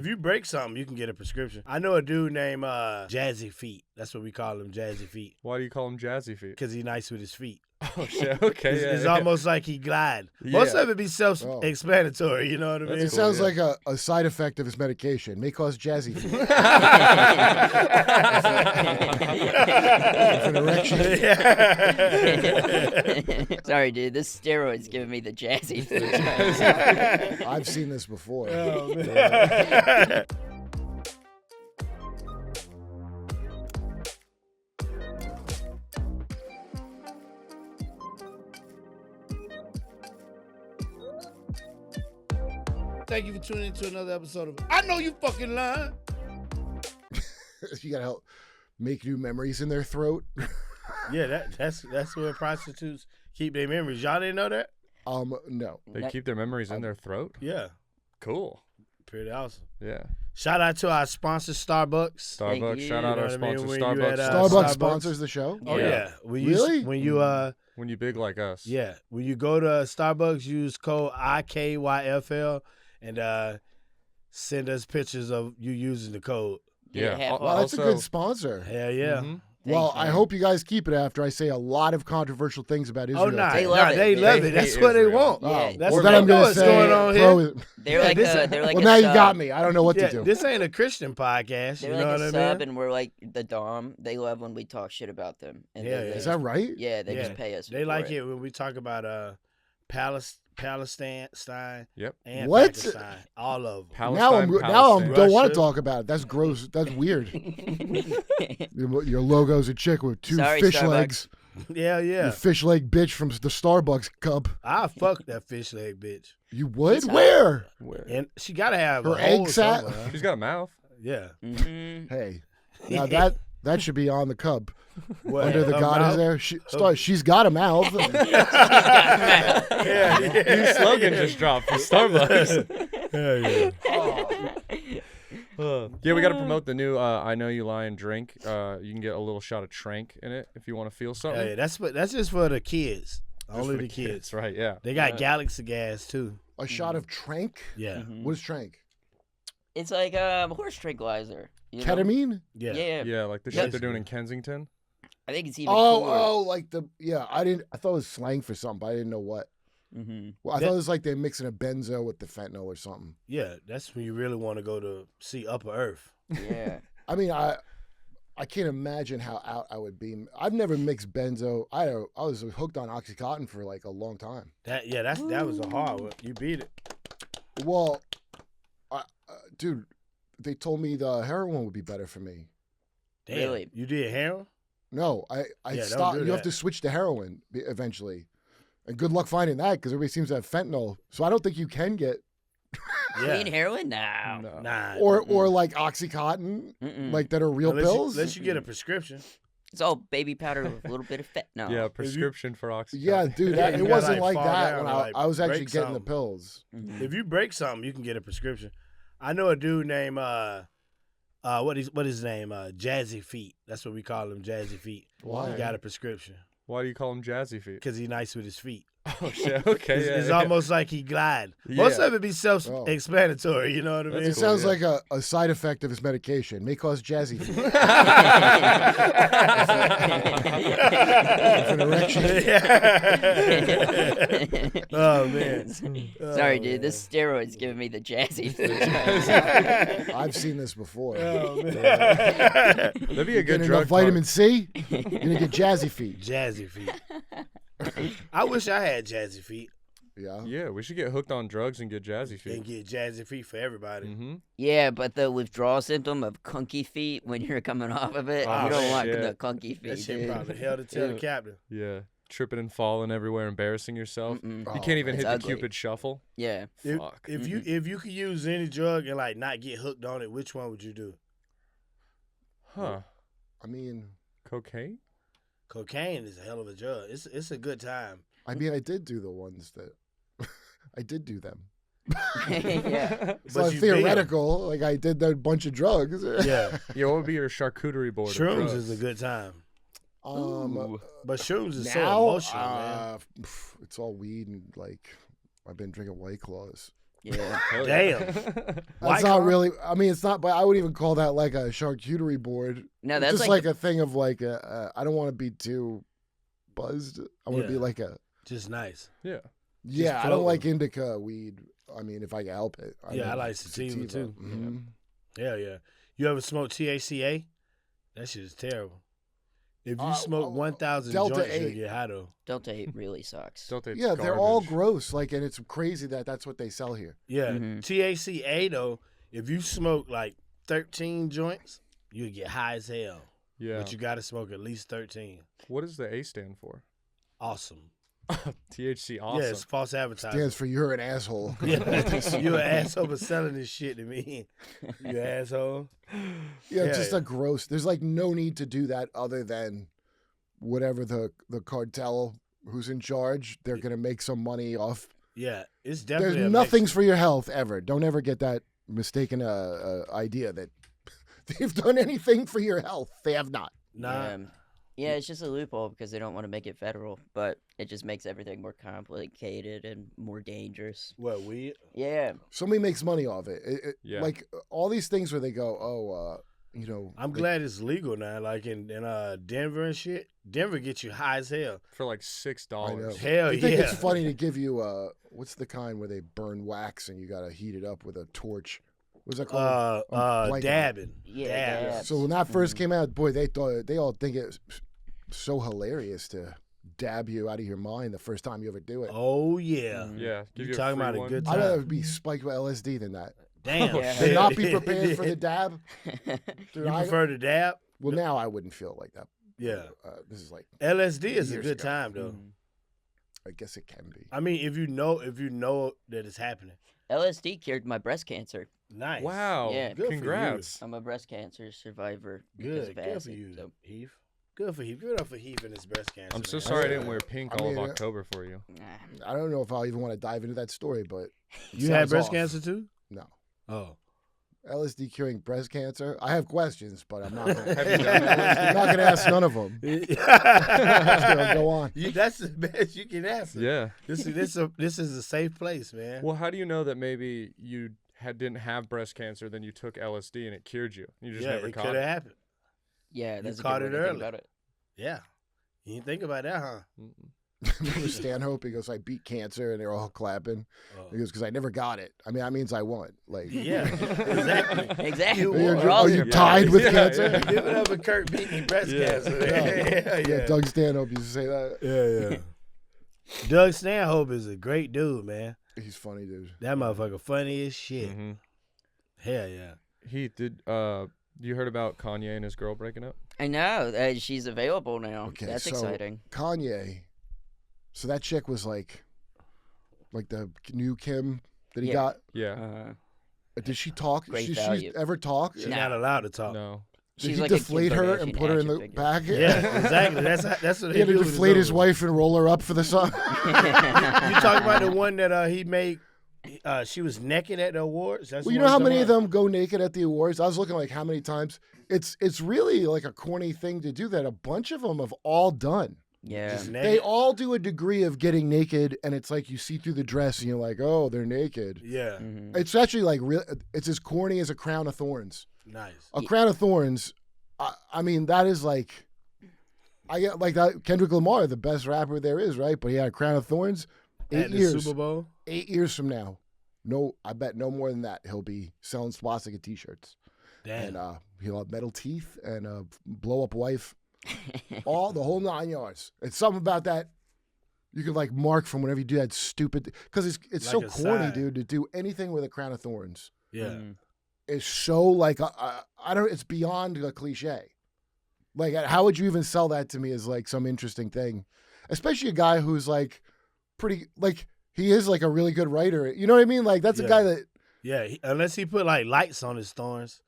If you break something, you can get a prescription. I know a dude named Jazzy Feet. That's what we call him, Jazzy Feet. Why do you call him Jazzy Feet? Because he's nice with his feet. Oh, shit. Okay. It's almost like he glide. Most of it be self-explanatory, you know what I mean? It sounds like a side effect of his medication. May cause jazzy feet. An erection. Sorry, dude. This steroid's giving me the jazzy feet. I've seen this before. Oh, man. Thank you for tuning in to another episode of I Know You Fucking Lying. You gotta help make new memories in their throat. Yeah, that's where prostitutes keep their memories. Y'all didn't know that? No. They keep their memories in their throat? Yeah. Cool. Pretty awesome. Yeah. Shout out to our sponsor, Starbucks. Starbucks. Shout out our sponsor, When you at, Starbucks. Starbucks sponsors the show? Oh, yeah. Really? When you big like us. Yeah. When you go to Starbucks, use code IKYFL and send us pictures of you using the code. Yeah. Wow, that's a good sponsor. Hell yeah. Mm-hmm. Well, I hope you guys keep it after I say a lot of controversial things about Israel. Oh, nah. They love it. They love it. That's what they Israel. want. Yeah. That's well, what then I'm going to say on here. They're like well, now you got me. I don't know what to do. This ain't a Christian podcast. They're You like know a what I sub, mean? and we're like the dom. They love when we talk shit about them. And Yeah, they Is that right? Yeah, they just pay us. They like it when we talk about Palestine, Yep. and What? Pakistan. All of them. Palestine, Now I don't want Russia. to talk about it. That's gross. That's weird. Your logo's a chick with two Sorry, fish Starbucks. legs. Yeah, yeah. You fish leg bitch from the Starbucks cup. I fuck that fish leg bitch. You would? It's Where? And she gotta have Her a hole egg sac? somewhere. She's got a mouth. Yeah. Mm-hmm. Hey, now that should be on the cub. What, Under the her God mouth? is there. She's got a mouth. New slogan just dropped for Starbucks. Hell yeah. Yeah, we got to promote the new I Know You Lying drink. You can get a little shot of Trank in it if you want to feel something. Hell yeah. That's just for the kids. Just Only for the kids. Right, yeah. They got Galaxy gas too. A shot of Trank? Yeah. Mhm. What is Trank? It's like horse tranquilizer. You know? Ketamine? Yeah. Yeah. Yeah, like the shit they're doing in Kensington. I think it's even cooler. Like I thought it was slang for something, but I didn't know what. Mm-hmm. Well, I thought it was like they're mixing a benzo with the fentanyl or something. Yeah. That's when you really want to go to see Upper Earth. Yeah. I mean, I can't imagine how out I would be. I've never mixed benzo. I was hooked on Oxycontin for like a long time. That was a hard one. You beat it. Well, dude, they told me the heroin would be better for me. Damn. Really? You did heroin? No, I Yeah, stopped. don't do You have that. to switch to heroin eventually, and good luck finding that because everybody seems to have fentanyl. So I don't think you can get Clean heroin? No. Nah. or like Oxycontin, Mm-mm. like that are real pills. Unless you get a prescription. It's all baby powder with a little bit of fentanyl. Yeah, prescription for Oxycontin. Yeah, dude, Yeah, it you gotta, wasn't like, like fall that down when and, like, I was actually break getting the something. pills. Mhm. If you break something, you can get a prescription. I know a dude named what is his name? Jazzy Feet. That's what we call him, Jazzy Feet. Why? He got a prescription Why do you call him Jazzy Feet? because he's nice with his feet. Oh, shit. Okay. It's yeah. almost like he glide. Most Yeah. of it be self-explanatory. You know what I mean? It sounds like a side effect of his medication. May cause jazzy feet. An erection. Oh man. Sorry, dude. This steroid's giving me the jazzy feet. I've seen this before. Oh man. That'd be a good Getting drug. enough vitamin C, you're gonna get jazzy feet. Jazzy Feet. I wish I had Jazzy Feet Yeah. Yeah, we should get hooked on drugs and get Jazzy and Feet. get Jazzy Feet for everybody. Mm-hmm. Yeah, but the withdrawal symptom of kunky feet when you're coming off of it, Oh, you don't want shit. the kunky feet, That shit dude. probably hell to tell the captain. Yeah, tripping and falling everywhere, embarrassing yourself. Mm-mm. Oh, You can't even it's hit the ugly. Cupid shuffle. Yeah. Fuck. If you could use any drug and like not get hooked on it, which one would you do? Huh. I mean, Cocaine? Cocaine is a hell of a drug. It's a good time. I did do the ones that I did do them. Yeah. It's But not you did 'em. theoretical. Like I did that bunch of drugs. Yeah. Yeah, what would be your charcuterie board? of Shrooms drugs? is a good time. Ooh. But shrooms is so Now, emotional, man. it's all weed and like I've been drinking White Claws. Yeah. Hell Damn. yeah. That's White not car? really. I mean, it's not. But I wouldn't even call that like a charcuterie board. No, It's that's just like like a thing of like I don't want to be too buzzed. I want to be Yeah. like a. Just nice. Yeah. Yeah, I don't floating. like indica weed. I mean, if I can help it. Yeah, I like sativa, too. Mhm. Hell yeah. You ever smoke THCA? That shit is terrible. If you smoke 1,000 Delta joints, 8. you'll get high though. Delta 8 really sucks. Delta Yeah, they're all garbage. gross. Like, and it's crazy that that's what they sell here. Yeah. Mhm. THCA though, if you smoke like 13 joints, you'll get high as hell. Yeah. But you gotta smoke at least 13. What does the A stand for? Awesome. THC awesome. Yeah, it's false advertising. Stands for you're an asshole. Yeah. You an asshole for selling this shit to me. You asshole. Yeah, Yeah, just yeah. a gross. There's like no need to do that other than whatever the cartel who's in charge. They're gonna make some money off. Yeah, it's definitely There's a nothing's mix. for your health ever. Don't ever get that mistaken idea that they've done anything for your health. They have not. Nah. Yeah, it's just a loophole because they don't want to make it federal, but it just makes everything more complicated and more dangerous. What, weed? Yeah. Somebody makes money off it. Yeah. Like all these things where they go, I'm glad it's legal now. Like in Denver and shit. Denver gets you high as hell. For like $6. I know. Hell I think yeah. it's funny to give you what's the kind where they burn wax and you gotta heat it up with a torch? What's that called? I'm blanking. Dabbing. Yeah, Dabbing. dabs. So when that first came out, boy, they all think it's so hilarious to dab you out of your mind the first time you ever do it. Oh yeah. Yeah. Give You you talking free about a one. good I'd time. rather be spiked with LSD than that. Damn. Yeah. And not be prepared for the dab. Dude, You prefer to dab? well, now I wouldn't feel like that. Yeah. This is like, LSD is a Years good ago. time though. I guess it can be. I mean, if you know that it's happening. LSD cured my breast cancer. Nice. Wow. Yeah. Good for you. Congrats. I'm a breast cancer survivor because Good. of Good acid. for you, So, Heath. Good for Heath. Give it up for Heath and his breast cancer. I'm so man. sorry I Yeah. didn't wear pink I all mean, of October for you. nah. I don't know if I'll even want to dive into that story, but You had sounds breast off. cancer too? No. Oh. LSD curing breast cancer. I have questions, but I'm not. Gonna, Have you done I'm not going to ask none of them. That's Go on. That's the best you can answer. Yeah. This is a safe place, man. Well, how do you know that maybe you didn't have breast cancer, then you took LSD and it cured you? You just yeah, never it caught could it. have happened. Yeah, that's a caught good it way to think early. about it. Yeah. You didn't think about that, huh? Mm-mm. Remember Stanhope? He goes, I beat cancer, and they're all clapping. Oh. He goes, because I never got it. I mean, that means I won. Like, Yeah, exactly. Exactly. You You're- won. all are you survivors. tied with Yeah, cancer? yeah. Give it up for Kurt beating breast Yeah. cancer. Yeah. yeah. Doug Stanhope used to say that. Yeah. Doug Stanhope is a great dude, man. He's funny, dude. That motherfucker funny as shit. Mhm. Hell yeah. Heath, you heard about Kanye and his girl breaking up? I know. She's available now. Okay, That's so exciting. Kanye. So that chick was like the new Kim that he Yeah. got. Yeah. Did she talk? Great She value. ever talk? She's No. not allowed to talk. No. Did She's he like a Kim deflate her and Kardashian put her in the action figure. back? Yeah, exactly. That's what He had they to do. deflate his wife and roll her up for the song. You talking about the one that he made? She was naked at the awards. That's Well, the you one know how you're many of talking them go naked at the awards? I was looking like how many times. It's really like a corny thing to do that a bunch of them have all done. Yeah. about? Just They naked? all do a degree of getting naked, and it's like you see through the dress, and you're like, oh, they're naked. Yeah, Mhm. It's actually like real. It's as corny as a crown of thorns. nice. A crown of thorns. I mean, that is like, I get like that. Kendrick Lamar, the best rapper there is, right? But he had a crown of thorns. At the years. Super Bowl. 8 years from now, no, I bet no more than that. He'll be selling swastika T-shirts, Damn. and he'll have metal teeth and a blow up wife, all the whole 9 yards. It's something about that. You could like mark from whenever you do that stupid, because it's so Like a corny, sign. dude, to do anything with a crown of thorns. yeah. Mhm. Is so like I don't. It's beyond a cliche. Like, how would you even sell that to me as like some interesting thing? Especially a guy who's like pretty like he is like a really good writer. You know what I mean? Like that's a Yeah. guy that Yeah, unless he put like lights on his thorns.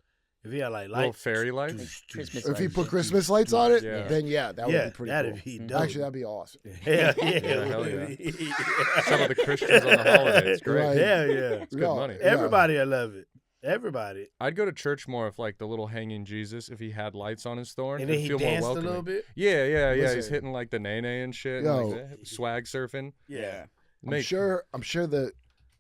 If he had like Little lights, fairy lights? Christmas if he lights. put Christmas lights on it, Yeah. then that would yeah, be pretty that'd cool. be Mhm. dope. Actually, that'd be awesome. Hell yeah, Yeah, hell yeah. Some of the Christians on the holiday. It's great. Right. Hell yeah. It's good money. Yeah. Everybody will love it. Everybody. I'd go to church more if like the little hanging Jesus, if he had lights on his thorn. And then it'd he feel more danced a welcoming. little bit. Yeah. He's Listen. hitting like the nay and shit, Yo. and, like, swag surfing. Yeah. I'm sure that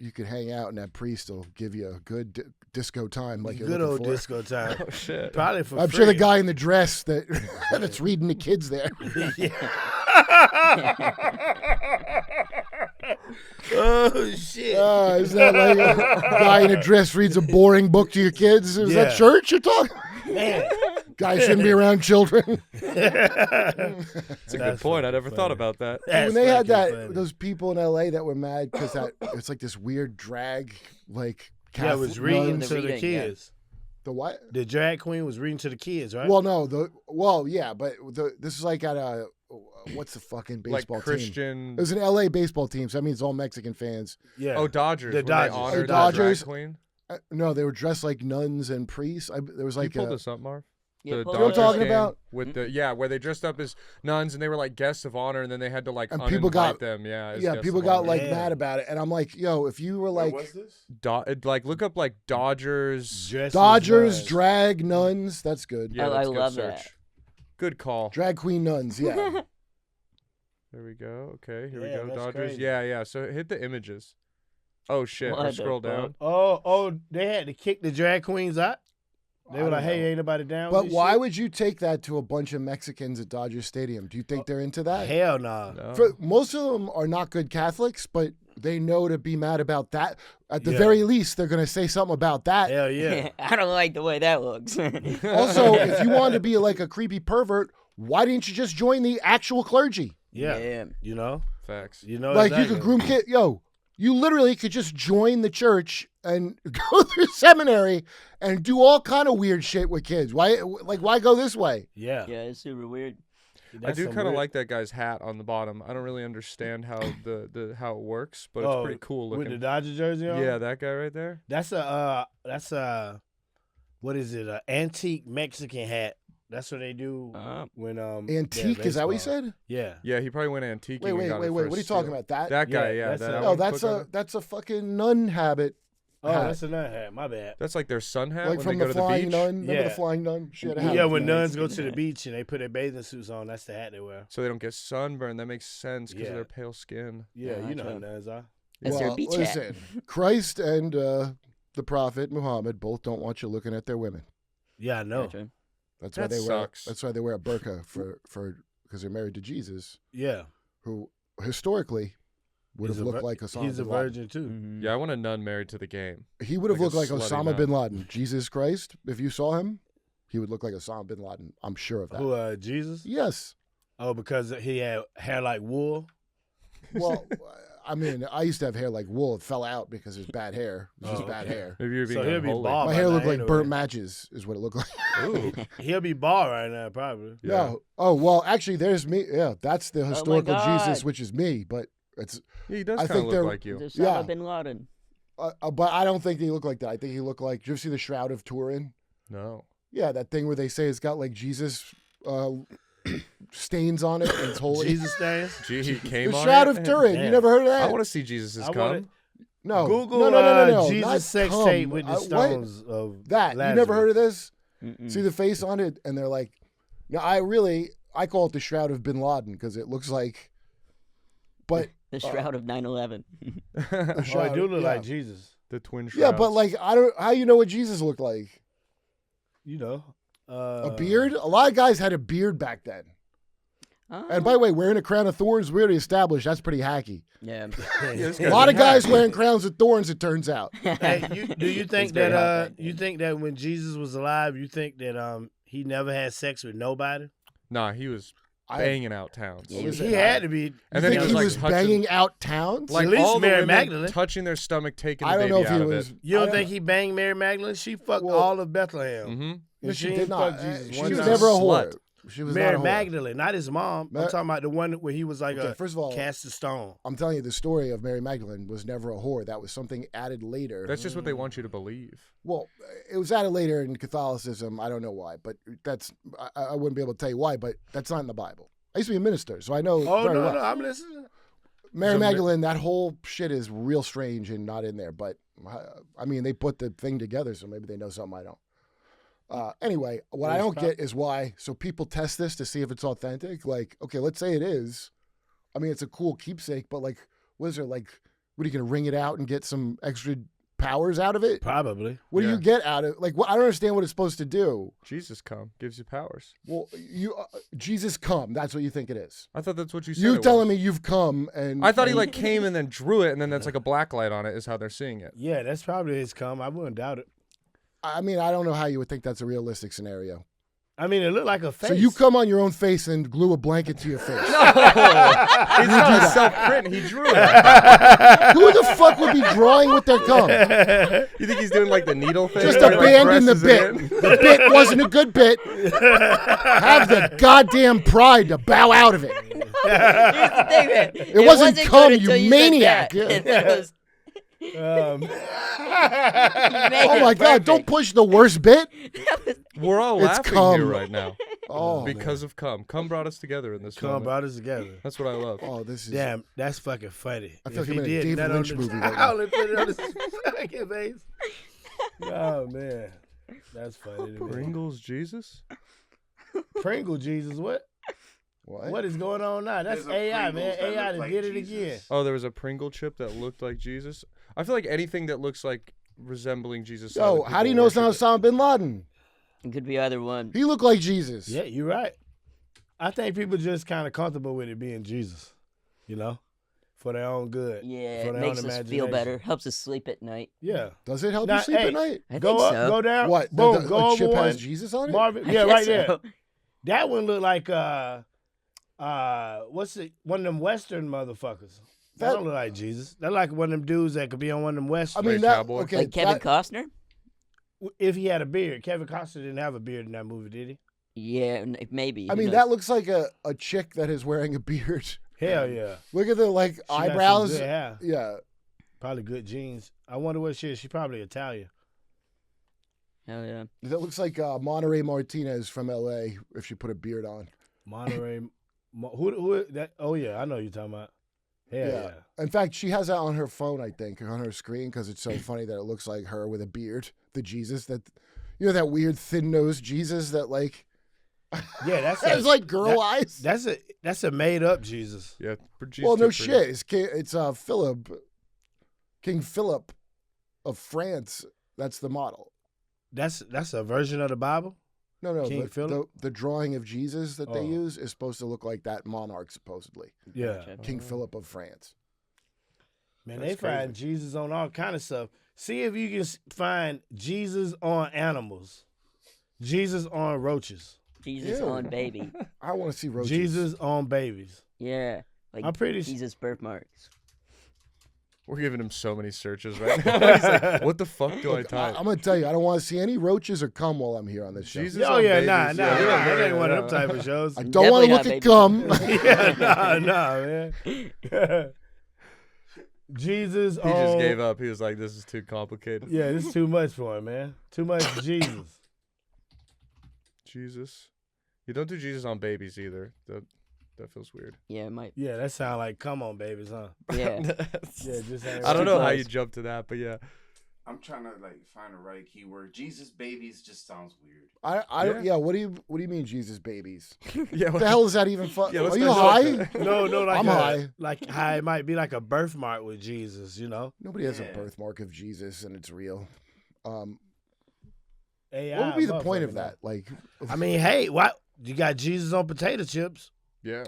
you could hang out and that priest will give you a good disco time, like you're Good looking old for. disco time. Oh shit. Probably for I'm free. sure the guy in the dress that that's reading the kids there. Oh shit! Is that like a guy in a dress reads a boring book to your kids? Is that church you're talking? Man. Guy shouldn't be around children. That's a good point. I never thought about that. When they had those people in LA that were mad because it's like this weird drag, like Yeah, it was Catholic reading nuns. to the reading, kids. The what? The drag queen was reading to the kids, right? Well, no, yeah, but this is like at a what's the fucking baseball Like team? Christian. It was an LA baseball team, so that means all Mexican fans. yeah. Oh, Dodgers. The when Dodgers. They honored Oh, Dodgers. The drag queen. No, they were dressed like nuns and priests. There was You like pulled this up, Marv. Yeah, The pull You know what I'm Dodgers talking game about? with the where they dressed up as nuns and they were like guests of honor and then they had to like And people got- them. Yeah, as yeah, guests people of got honor. like Yeah. mad about it, and I'm like, yo, if you were like like look up like Dodgers. Dresses Dodgers was- drag nuns, that's good. Yeah, I that's a good love search. that. Good call. Drag queen nuns, yeah. There we go. Okay, here Yeah, we go. that's Dodgers. crazy. Yeah. So hit the images. Oh shit! What Or the scroll down. Oh, they had to kick the drag queens out. They I were don't like, "Hey, know. ain't nobody down." But with this why shit? would you take that to a bunch of Mexicans at Dodger Stadium? Do you think they're into that? Hell no. No. Most of them are not good Catholics, but they know to be mad about that. At the Yeah. very least, they're going to say something about that. Hell yeah. I don't like the way that looks. Also, if you wanted to be like a creepy pervert, why didn't you just join the actual clergy? Yeah. You know. Facts. You know. Like you exactly. could groom kid. Yo, you literally could just join the church and go through seminary and do all kind of weird shit with kids. Why go this way? Yeah. Yeah, it's super weird. I That's do some kind of weird- like that guy's hat on the bottom. I don't really understand how the how it works, but it's Oh, pretty cool with the looking. Dodger jersey on. Yeah, that guy right there. That's a what is it? An antique Mexican hat. That's what they do when Antique, is that what you baseball. said? Yeah. Yeah, he probably went antique. Wait. What are you talking about? That guy, Yeah, yeah. that's that a- No, one that's click on it. that's a fucking nun habit. Oh, hat. that's a nun hat. My bad. That's like their sun hat Like when from they go the to the flying beach. nun. Remember the Yeah. flying nun? She had a hat. Yeah, on. when Yeah, nuns it's go good to the hat. beach and they put their bathing suits on, that's the hat they wear. So they don't get sunburned. That makes sense because Yeah. of their pale skin. Yeah, Yeah, you know how gotcha. nuns are. That's their beach hat. listen, Christ and the prophet Muhammad both don't want you looking at their women. Yeah, I know. Gotcha. That's why That they sucks. That's why they wear a burqa for because they're married to Jesus, Yeah. who historically would He's have a looked vir- like Osama He's a bin Laden. virgin too. Mhm. Yeah, I want a nun married to the game. He would have Like a looked like slutty Osama nun. bin Laden. Jesus Christ, if you saw him, he would look like Osama bin Laden. I'm sure of that. Who? Jesus? Yes. Oh, because he had hair like wool. Well, I mean, I used to have hair like wool. It fell out because it's bad hair. It's just Oh, bad okay. hair. Maybe you're being So he'll be unholy. bald. My by hair now looked like anyway. burnt matches, is what it looked like. Ooh. He'll be bald right now, probably. Yeah. No. Oh well, actually, there's me. Yeah, that's the historical Jesus, God. which is me. But it's. Yeah, he does I kind of think look they're- like you. It's Yeah. Osama bin Laden. But I don't think he looked like that. I think he looked like. Did you ever see the Shroud of Turin? No. Yeah, that thing where they say it's got like Jesus stains on it and it's holy. Jesus stands. Gee, he came The on Shroud it? of Turin. You Damn. never heard of that? I want to see Jesus' I come. wanna- No. Google no, not Jesus sex come. tape with the What? stones of That Lazarus. you never heard of this? Mm-mm. See the face on it, and they're like, no, I call it the Shroud of Bin Laden because it looks like, but The Shroud of 9/11. Oh, it Shroud, do look yeah. like Jesus. The twin shrouds. Yeah, but like I don't. How you know what Jesus looked like? You know, A beard? A lot of guys had a beard back then. Oh. And by the way, wearing a crown of thorns, we already established that's pretty hacky. Yeah. This A guy's lot of hack. guys wearing crowns of thorns. It turns out. Hey, do you think It's very hot that back then. you think that when Jesus was alive, you think that he never had sex with nobody? Nah, he was I- banging out towns. Yeah, Listen, He had to be. And you then think he he was, was like, touching- banging out towns? Like At least all the Mary women Magdalene. touching their stomach, taking I the don't baby know if out he of was. it. You don't I think he banged Mary Magdalene? She fucked Well- all of Bethlehem. Mm-hmm. No, she She did ain't not. fuck Jesus She one was time. never a Slut. whore. She was Mary not a whore. Magdalene, not his mom. Ma- I'm talking about the one where he was like Okay, a first of all, cast of stone. I'm telling you, the story of Mary Magdalene was never a whore. That was something added later. That's just what they want you to believe. Well, it was added later in Catholicism. I don't know why, but I wouldn't be able to tell you why, but that's not in the Bible. I used to be a minister, so I know Oh very no, well. no, I'm listening. Mary So Magdalene, that whole shit is real strange and not in there. But I mean, they put the thing together, so maybe they know something I don't. Anyway, what I don't get is why. So people test this to see if it's authentic. Like, okay, let's say it is. I mean, it's a cool keepsake, but like, what is there? Like, What are you gonna wring it out and get some extra powers out of it? Probably. What do you get out of like? I don't understand what it's supposed to do. Jesus come gives you powers. Well, Jesus come. That's what you think it is. I thought that's what you said. You telling me you've come and I thought he like came and then drew it, and then that's like a black light on it. Is how they're seeing it. Yeah, that's probably his come. I wouldn't doubt it. I mean, I don't know how you would think that's a realistic scenario. I mean, it looked like a face. So you come on your own face and glue a blanket to your face. No, it's not a self-print. He drew it. Who the fuck would be drawing with their cum? You think he's doing like the needle thing? Just where he, like, abandon the presses it bit. in? The bit wasn't a good bit. Have the goddamn pride to bow out of it. Here's the thing, man. It wasn't good cum, until you said maniac. that. Yeah. That was- Um, you made Oh it my God! perfect. Don't push the worst bit. We're all It's laughing cum. here right now Oh, because of cum. Cum brought us together in this come moment. brought us together. That's what I love. oh, this is. Damn, that's fucking funny. I feel If like I'm he in a did David that Lynch on the, movie right I now. only put it on his fucking face. Oh man, that's funny to me. Pringles Jesus? Pringle Jesus, what? What is going on now? That's There's a AI, man. Pringles that AI look that like did it Jesus. again. Oh, there was a Pringle chip that looked like Jesus. I feel like anything that looks like resembling Jesus. Yo, how do you know it's not Osama bin Laden? It could be either one. He looked like Jesus. Yeah, you're right. I think people just kind of comfortable with it being Jesus, you know, for their own good. Yeah, for it their makes own us feel imagination. better. Helps us sleep at night. Yeah. Does it help Now, you sleep hey, at night? I Go think up, so. go down. What? Boom, the go chip over has one. Jesus on it? Marvin, I yeah, guess right there. so. That one looked like what's it? One of them Western motherfuckers. That That- don't look like Jesus. That like one of them dudes that could be on one of them I Western. mean, Right, that cowboy. okay. Like Kevin that- Costner? If he had a beard. Kevin Costner didn't have a beard in that movie, did he? Yeah, maybe. I Who mean, knows? that looks like a chick that is wearing a beard. Hell yeah. Look at the like She got some eyebrows. good hair. Yeah. Probably good jeans. I wonder what she is. She's probably Italian. Hell yeah. That looks like Monterey Martinez from L.A. if she put a beard on. Monterey. Who that? Oh yeah, I know who you're talking about. Hell yeah. In fact, she has that on her phone, I think, on her screen because it's so funny that it looks like her with a beard. The Jesus that, you know, that weird thin-nosed Jesus that like Yeah, that's has like girl eyes. That's a made up Jesus. Yeah. Well, no shit. It's Philip, King Philip of France. That's the model. That's a version of the Bible. No, King Philip? the drawing of Jesus that they Oh. use is supposed to look like that monarch, supposedly. Yeah. Gotcha. King Philip of France. Man, That's they find Jesus on all kind of stuff. See if you can find Jesus on animals, Jesus on roaches, Jesus Ew. on baby. I want to see roaches. Jesus on babies. Yeah. Like I'm pretty sure. Jesus birthmarks. We're giving him so many searches right now. He's like, what the fuck do I type? I'm gonna tell you, I don't want to see any roaches or cum while I'm here on this show. Jesus Oh on yeah, babies. nah. That ain't one of them yeah. type of shows. I don't want to look Definitely at not cum. Yeah, man. Jesus He on. just gave up. He was like, this is too complicated. Yeah, this is too much for him, man. Too much Jesus. Jesus. You don't do Jesus on babies either. That feels weird. Yeah, it might. Yeah, that sound like come on, babies, huh? Yeah. Yeah, just ain't I don't right. know how close. you jumped to that, but yeah. I'm trying to like find the right keyword. Jesus babies just sounds weird. I don't. Yeah. What do you mean, Jesus babies? Yeah. What the hell is that even? Yeah, Are let's you not high? joke that. No, like I'm high. Like how it might be like a birthmark with Jesus, you know? Nobody has a Yeah. birthmark of Jesus, and it's real. AI What would be the point of motherfucker, that? Like, man. I mean, hey, what you got Jesus on potato chips? Yeah.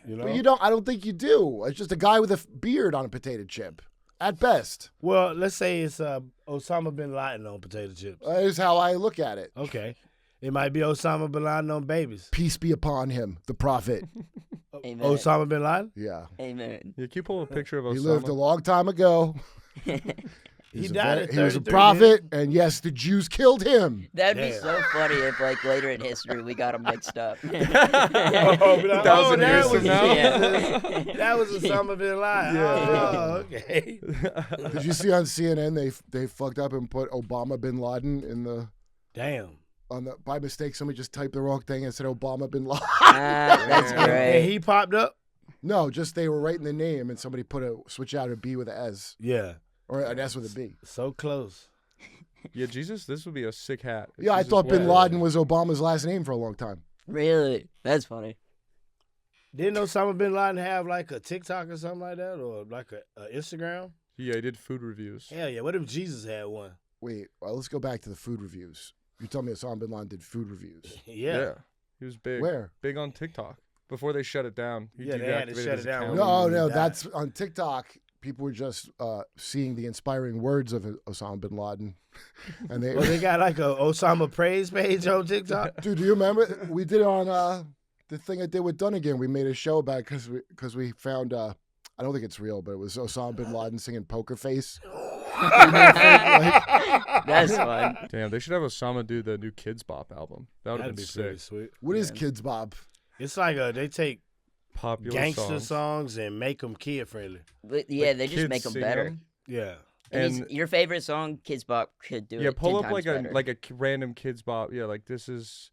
You know? but you don't. I don't think you do. It's just a guy with a beard on a potato chip, at best. Well, let's say it's Osama bin Laden on potato chips. That is how I look at it. Okay, it might be Osama bin Laden on babies. Peace be upon him, the prophet. Amen. Osama bin Laden. Yeah, Amen. Yeah, can you pull a picture of Osama? he lived a long time ago. He was a died at He was a 33, prophet, and yes, the Jews killed him. That'd be Damn. so funny if, like, later in history we got them mixed up. Oh, but like, 1,000 that years was from now. Yeah. that was Osama bin Laden. Yeah. Oh, okay. Did you see on CNN they fucked up and put Obama bin Laden in the Damn. on the by mistake? Somebody just typed the wrong thing and said Obama bin Laden. That's Yeah. great. And he popped up. No, just they were writing the name and somebody put a switch out a B with a S Yeah. or an S with a B. So close. Yeah, Jesus, this would be a sick hat. if Yeah, I Jesus thought wore bin it. Laden was Obama's last name for a long time. Really? That's funny. Didn't Osama bin Laden have like a TikTok or something like that, or like a Instagram? Yeah, he did food reviews. Hell yeah. What if Jesus had one? Wait, well, let's go back to the food reviews. You told me Osama bin Laden did food reviews. Yeah. He was big. Where? Big on TikTok. Before they shut it down. He Yeah, they had to deactivated shut his it down account. when No, he no, died. that's on TikTok. People were just seeing the inspiring words of Osama bin Laden, and Well, they got like a Osama praise page on TikTok. Dude, do you remember we did it on the thing I did with Dunnigan? We made a show about it because we found I don't think it's real, but it was Osama bin Laden singing Poker Face. That's fun. Damn, they should have Osama do the new Kids Bop album. That would have That'd been be pretty sick. sweet. What is Kids Bob? It's like they take Popular gangster songs. songs and make them kid friendly. But, yeah, they just kids make them sing better. it. Yeah. And your favorite song, Kids Bop, could do it. Yeah, pull 10 up like times a better. random Kids Bop. Yeah, like this is.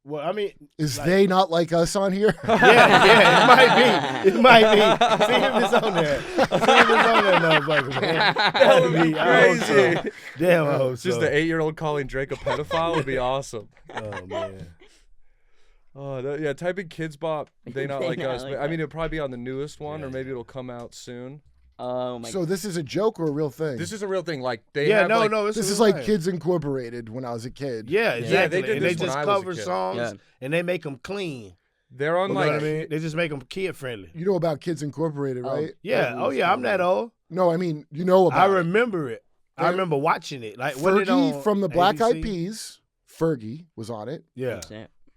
Well, I mean, Is like- they not like us on here? yeah, it might be. It might be. See if it's on there. See if it's on there, motherfucker, man. That would be crazy. Damn, I hope It's just so. the 8-year-old calling Drake a pedophile would be awesome. Oh, man. Oh, yeah, type in Kids Bop. They not They like not us. like I mean, us. it'll probably be on the newest one, or Yeah. maybe it'll come out soon. Oh my So this is a joke or a real thing? This is a real thing. Like they Yeah, have no, like, no. This It's is like Kids Incorporated when I was a kid. Yeah, exactly. they did and they this when just I was a cover kid. songs Yeah. and they make them clean. They're on You know like what I mean? They just make them kid friendly. You know about Kids Incorporated, right? Yeah. Oh, yeah. I'm that old. No, I mean you know about. I it. remember it. I They- remember watching it. Like when it Fergie on from the Black Eyed ABC? Peas. Fergie was on it, Yeah.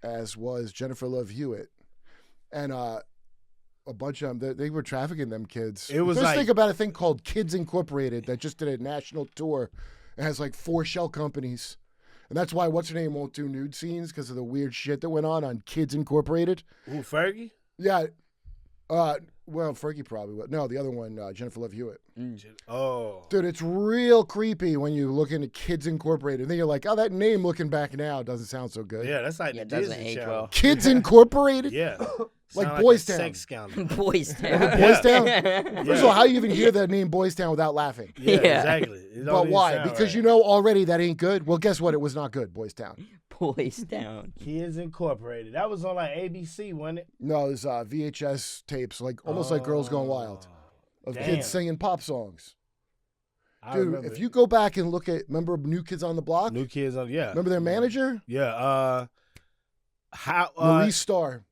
as was Jennifer Love Hewitt, and a bunch of them. They were trafficking them kids. It was Just like- think about a thing called Kids Incorporated that just did a national tour. It has like 4 shell companies, and that's why what's her name won't do nude scenes because of the weird shit that went on Kids Incorporated. Ooh, Fergie? Yeah. Well, Fergie probably would. No, the other one, Jennifer Love Hewitt. Oh. Dude, it's real creepy when you look into Kids Incorporated. And then you're like, oh, that name looking back now doesn't sound so good. Yeah, that's like Yeah, the it doesn't Disney age Channel. well. Kids Incorporated? Yeah. Like Sound Boys a Town. Sex scandal. Boys Town. Boys Town? Yeah. First of all, how you even hear that name Boys Town without laughing? Yeah, Yeah. exactly. It don't But even why? sound Because right. you know already that ain't good? Well, guess what? It was not good, Boys Town. Boys Town. Kids Incorporated. That was on like ABC, wasn't it? No, it was VHS tapes, like almost like Girls Gone Wild, of Damn. kids singing pop songs. I Dude, remember if it. you go back and look at, remember New Kids on the Block? New Kids on, yeah. Remember their manager? Yeah. How Maurice Starr.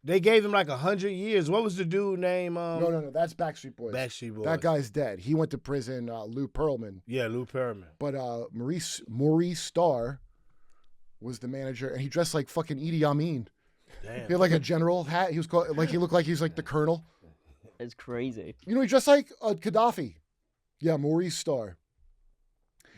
they gave him like 100 years. What was the dude name? No, that's Backstreet Boys. Backstreet Boys. That guy's dead. He went to prison, Lou Pearlman. Yeah, Lou Pearlman. But Maurice Starr was the manager, and he dressed like fucking Idi Amin. He Damn. had like a general hat. He was called, like he looked like he was like the colonel. It's crazy. You know, he dressed like Gaddafi. Yeah, Maurice Starr.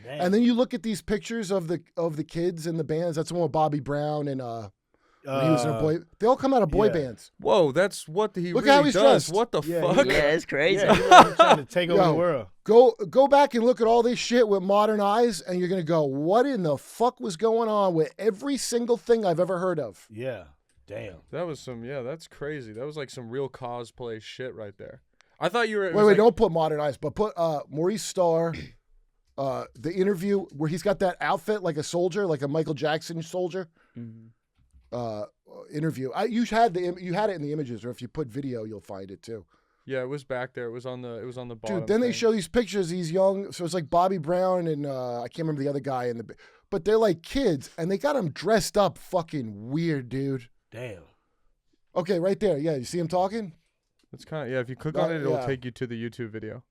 Damn. And then you look at these pictures of the kids and the bands. That's the one with Bobby Brown and when he was in a boy. They all come out of boy yeah. bands. Whoa, that's what he Look really how he's does. dressed. What the Yeah, fuck? Yeah, it's crazy. Yeah, he was trying to take over Yo. the world. Go back and look at all this shit with modern eyes, and you're gonna go, what in the fuck was going on with every single thing I've ever heard of? Yeah. Damn. That was some, yeah, that's crazy. That was like some real cosplay shit right there. I thought you were. it Wait, was like- don't put modern eyes, but put Maurice Starr, the interview where he's got that outfit like a soldier, like a Michael Jackson soldier. Interview. You had it in the images, or if you put video, you'll find it too. Yeah, it was back there. It was on the bottom. Dude, then they thing. show these pictures. These young, so it's like Bobby Brown and I can't remember the other guy in the, but they're like kids, and they got them dressed up, fucking weird, dude. Damn. Okay, right there. Yeah, you see him talking? It's kind of, yeah. If you click on it, it'll yeah. take you to the YouTube video.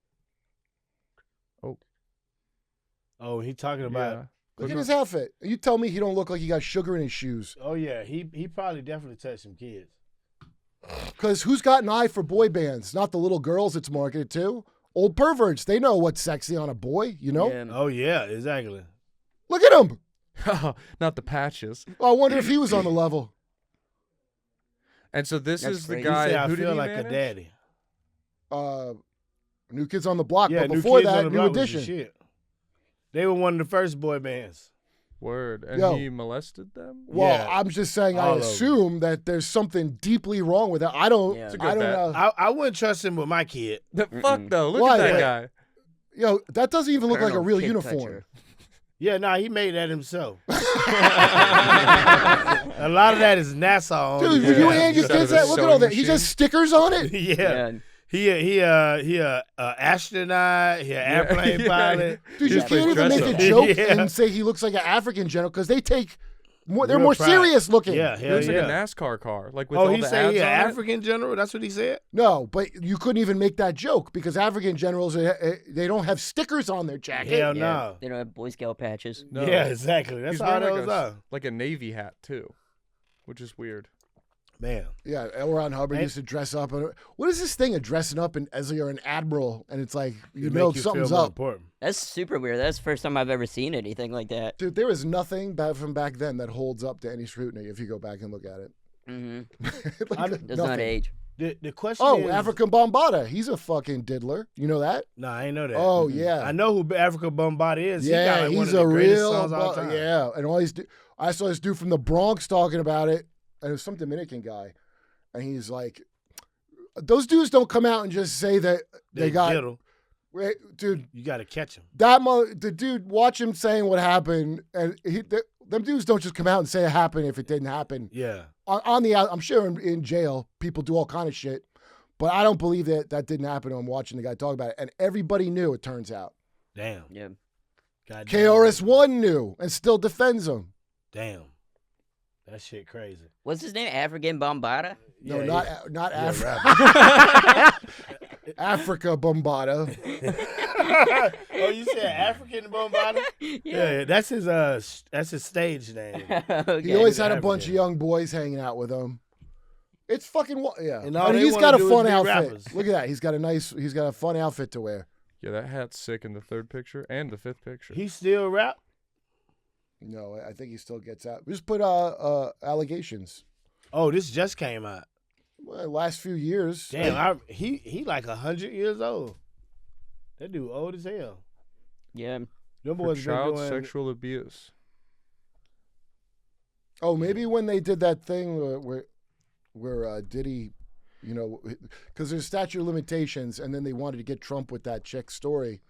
Oh, he talking about. Yeah. Look Click at on- his outfit. You tell me he don't look like he got sugar in his shoes. Oh yeah, he probably definitely touched some kids. Because who's got an eye for boy bands? Not the little girls it's marketed to. Old perverts. They know what's sexy on a boy, you know? Yeah. Oh yeah, exactly. Look at him. Not the patches. I wonder if he was on the level. And so this That's is the crazy. He guy said, I who did feel he like manage? a daddy. New Kids on the Block. Yeah, but New before Kids on that, the New Block was the Edition. shit. They were one of the first boy bands. Word. And Yo. he molested them? Well, Yeah, I'm just saying, I all of 'em. assume that there's something deeply wrong with that. I don't, Yeah. It's a good I don't bet. know. I wouldn't trust him with my kid. The fuck though. Look Why? at that But- guy. Yo, that doesn't even look like a Colonel real Kid uniform. Toucher. Yeah, nah, he made that himself. A lot of that is Nassau. Dude, on when it. you hand your Instead kids of a that, look at all sewing that. He machine. just stickers on it. yeah. Yeah. he astronaut. He an airplane pilot. Dude, He you just can't plays even make a dress-up. joke Yeah. and say he looks like an African general because they take more. They're Real more pride. serious looking. Yeah, He hell looks yeah. like a NASCAR car, like with Oh, all he the said ads he an on it. African general. That's what he said. No, but you couldn't even make that joke because African generals, they don't have stickers on their jacket. Hell Yeah, no. they don't have Boy Scout patches. No. Yeah, exactly. That's He's how wearing those are. like a Navy hat too, which is weird. Man. Yeah, L. Ron Hubbard used to dress up. What is this thing of dressing up as you're an admiral and it's like, you It know make you something's feel more up. important. That's super weird. That's the first time I've ever seen anything like that. Dude, there is nothing from back then that holds up to any scrutiny if you go back and look at it. Mm-hmm. Like, Does not nothing. age. The question Oh, is... African Bombada. He's a fucking diddler. You know that? No, I ain't know that. Oh, yeah. I know who Africa Bombada is. Yeah, he got like one he's of the a greatest real... songs of all time. Yeah, and all these... I saw this dude from the Bronx talking about it, and it was some Dominican guy. And he's like, those dudes don't come out and just say that they got... diddle. Wait, dude, You got to catch him. the dude, watch him saying what happened, and them dudes don't just come out and say it happened if it didn't happen. Yeah. On the out, I'm sure in jail, people do all kind of shit, but I don't believe that didn't happen. I'm watching the guy talk about it, and everybody knew, it turns out. Damn. Yeah. God damn. KRS-One knew and still defends him. Damn. That shit crazy. What's his name? African Bombada? No, Yeah, not yeah, Africa. Africa Bombada. Oh, you said African Bombada? Yeah, that's his stage name. Okay. He always had a African. bunch of young boys hanging out with him. It's fucking yeah. And all And they he's wanna got a do is fun be outfit. rappers. Look at that. He's got a fun outfit to wear. Yeah, that hat's sick in the third picture and the fifth picture. He still rap? No, I think he still gets out. Just put allegations. Oh, this just came out. Well, last few years. Damn, he like 100 years old. That dude old as hell. Yeah. Them For boys been child doing sexual abuse. Oh, maybe when they did that thing where Diddy, because there's statute of limitations, and then they wanted to get Trump with that chick story.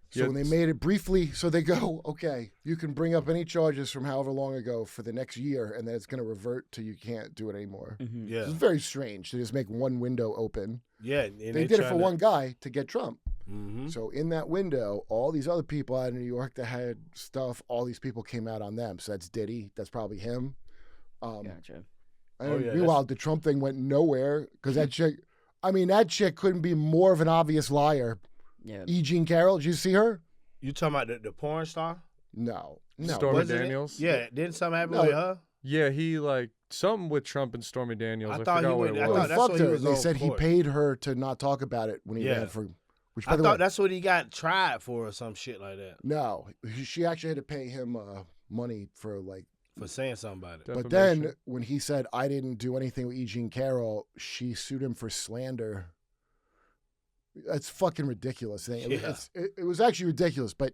So Yeah, when they it's- made it briefly, so they go, okay, you can bring up any charges from however long ago for the next year, and then it's going to revert to you can't do it anymore. Mm-hmm. Yeah, It's very strange to just make one window open. yeah. And They did it for one guy to get Trump. Mm-hmm. So in that window, all these other people out in New York that had stuff, all these people came out on them. So that's Diddy. That's probably him. Gotcha. And Oh, yeah, meanwhile, the Trump thing went nowhere because that chick, that chick couldn't be more of an obvious liar. Yeah. E. Jean Carroll, did you see her? You talking about the porn star? No. Stormy Wasn't it? Daniels? Yeah, didn't something happen No. with her? Yeah, he like something with Trump and Stormy Daniels. I I, thought he forgot what would- it I was. Well, thought he that's what fucked he her. was They on said he court. paid her to not talk about it when he Yeah. ran for. Which, by I the thought way, that's what he got tried for or some shit like that no, she actually had to pay him money for for saying something about it. But Defamation. then when he said I didn't do anything with E. Jean Carroll, she sued him for slander. That's fucking ridiculous. Yeah. It was actually ridiculous, but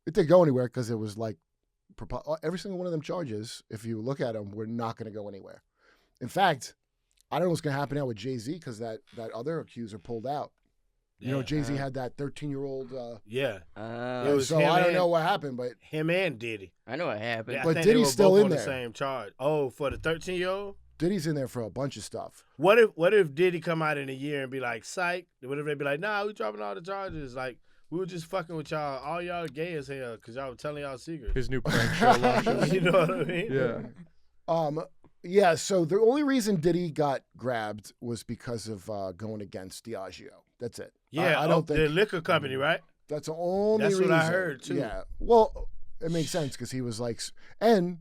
it didn't go anywhere because it was like every single one of them charges, if you look at them, were not going to go anywhere. In fact, I don't know what's going to happen now with Jay-Z because that other accuser pulled out. Yeah. Jay-Z had that 13-year-old. Yeah, Uh, It was so him I don't and- know what happened, but him and Diddy. I know what happened. Yeah, I But think they Diddy's were still both in on there. the same charge. Oh, for the 13-year-old. Diddy's in there for a bunch of stuff. What if Diddy come out in a year and be like, psych? What if they be like, nah, we dropping all the charges? Like, we were just fucking with y'all. All y'all gay as hell because y'all were telling y'all secrets. His new prank show launches. You know what I mean? Yeah. Yeah, so the only reason Diddy got grabbed was because of going against Diageo. That's it. Yeah, I don't think the liquor company, right? that's the only That's reason. what I heard, too. Yeah. Well, it makes sense because he was like, and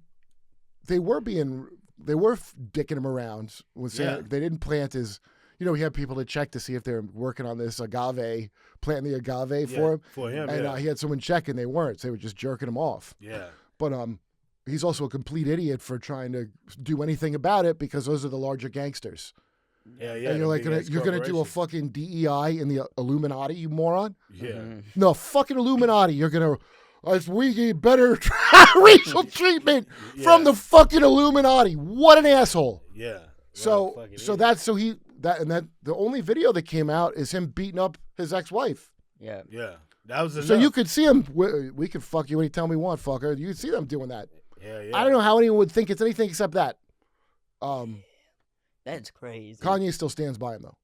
they were dicking him around when saying Yeah. they didn't plant his. He had people to check to see if they're working on this agave, planting the agave Yeah, for him. For him, And yeah. he had someone check and they weren't. So they were just jerking him off. Yeah. But he's also a complete idiot for trying to do anything about it because those are the larger gangsters. Yeah, yeah. And you're the like, big-ass you're gonna do a corporation. fucking DEI in the Illuminati, you moron? Yeah. Mhm. No, fucking Illuminati. You're gonna we get better racial treatment from Yeah. the fucking Illuminati. What an asshole. Yeah. So Well, fucking so idiot. that's so he that the only video that came out is him beating up his ex-wife. Yeah. Yeah. That was enough. So you could see him. We can fuck you anytime we want, fucker. You could see them doing that. Yeah, yeah. I don't know how anyone would think it's anything except that. That's crazy. Kanye still stands by him though.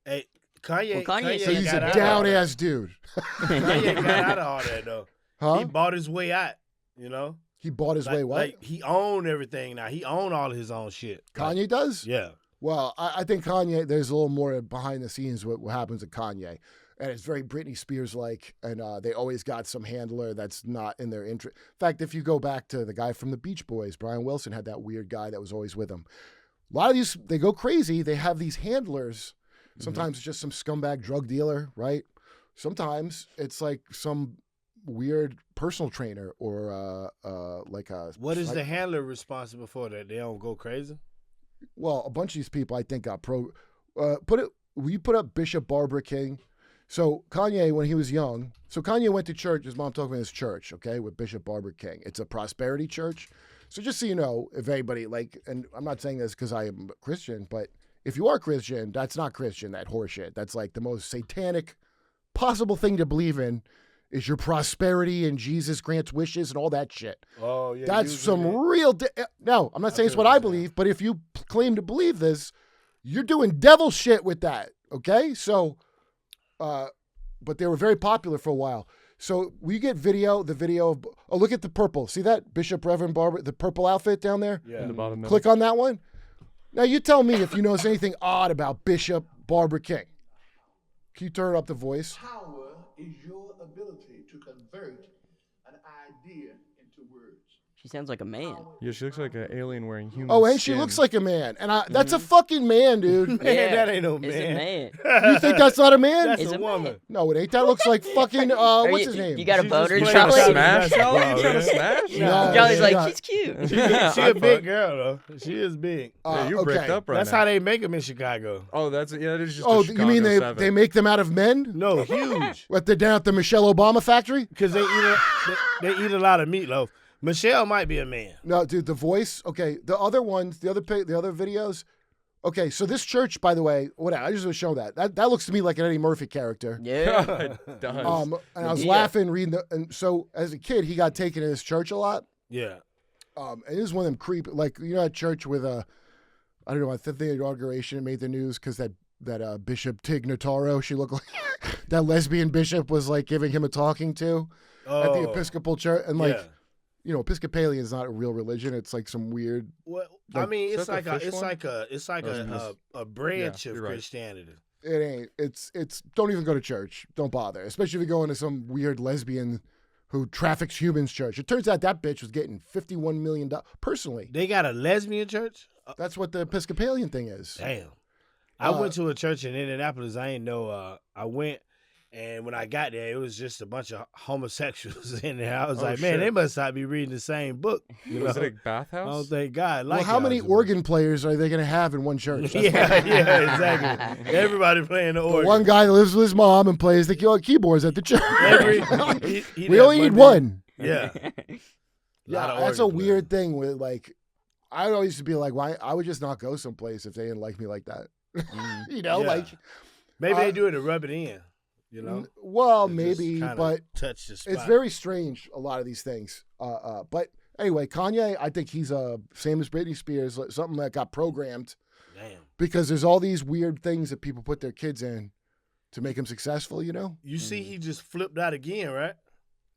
Hey, Kanye. Well, Kanye So said he's got a out of down all that. ass dude. Kanye got out of all that though. Huh? He bought his way out. You know, He bought his way. What? Like he owned everything now. He owned all of his own shit. Like, Kanye does? yeah. Well, I think Kanye, there's a little more behind the scenes what happens to Kanye. And it's very Britney Spears-like, and they always got some handler that's not in their interest. In fact, if you go back to the guy from the Beach Boys, Brian Wilson had that weird guy that was always with him. A lot of these, they go crazy. They have these handlers. Sometimes it's just some scumbag drug dealer, right? Sometimes it's like some weird personal trainer or like a... What is the handler responsible for that? They don't go crazy? Well, a bunch of these people I think got will you put up Bishop Barbara King? So Kanye, when he was young, Kanye went to church. His mom took him to his church, okay, with Bishop Barbara King. It's a prosperity church. So just so you know, if anybody and I'm not saying this because I am Christian, but if you are Christian, that's not Christian, that horseshit. That's like the most satanic possible thing to believe in is your prosperity and Jesus grants wishes and all that shit. Oh, yeah. That's some real... No, I'm not saying it's what I believe, but if you claim to believe this, you're doing devil shit with that, okay? So... but they were very popular for a while. So we get the video of, look at the purple. See that? Bishop Reverend Barbara, the purple outfit down there? Yeah. In the bottom middle. Click on that one. Now you tell me if you notice anything odd about Bishop Barbara King. Can you turn up the voice? Power is your ability to convert an idea into words. She sounds like a man. Yeah, she looks like an alien wearing human Oh, and she skin. looks like a man. And that's a fucking man, dude. Man, Yeah, that ain't no It's a man. man. You think that's not a man? That's It's a a woman. man. No, it ain't. That looks like fucking, what's his name? You got a She's boner, just You trying to Chocolate? Charlie? smash, Charlie? You Wow, trying to man. smash? No. Charlie's like, Yeah. she's cute. She a big girl, though. She is big. Yeah, you bricked up right That's now. how they make them in Chicago. Oh, that is just Oh, a you mean Chicago 7. they make them out of men? No, huge. What, they're down at the Michelle Obama factory? Because they eat a lot of meatloaf. Michelle might be a man. No, dude, the voice. Okay, the other ones, the other videos. Okay, so this church, by the way, I just want to show that. That looks to me like an Eddie Murphy character. Yeah. It does. And I was Yeah. laughing reading and so as a kid, he got taken to this church a lot. Yeah. And this is one of them creepy, like at church with I don't know, I think the inauguration made the news because that Bishop Tig Notaro, she looked like that lesbian bishop was like giving him a talking to at the Episcopal church, and like. Yeah. Episcopalian is not a real religion. It's like some weird. Well, I Like, mean, is it's that the like fish one? it's like a branch of you're right. Christianity. It ain't. It's. Don't even go to church. Don't bother. Especially if you go into some weird lesbian who traffics humans church. It turns out that bitch was getting $51 million personally. They got a lesbian church? That's what the Episcopalian thing is. Damn. I went to a church in Indianapolis. I ain't know. I went, and when I got there, it was just a bunch of homosexuals in there. I was like, man, shit. they must not be reading the same book. You Was know? it a bathhouse? Oh, thank God. Well, Like how many y'all's. organ players are they going to have in one church? That's Yeah, exactly. Everybody playing the organ. one guy that lives with his mom and plays the keyboards at the church. He we that only need Monday- one. Yeah. Yeah, Lot of that's a organ weird thing with like. I always used to be like, why? I would just not go someplace if they didn't like me like that. Yeah. Like Maybe Uh, they do it to rub it in. You know, well, They just maybe, kinda but touch the spot. it's very strange. A lot of these things. But anyway, Kanye, I think he's same as Britney Spears, like something that got programmed Damn. because there's all these weird things that people put their kids in to make them successful. You see, he just flipped out again, right?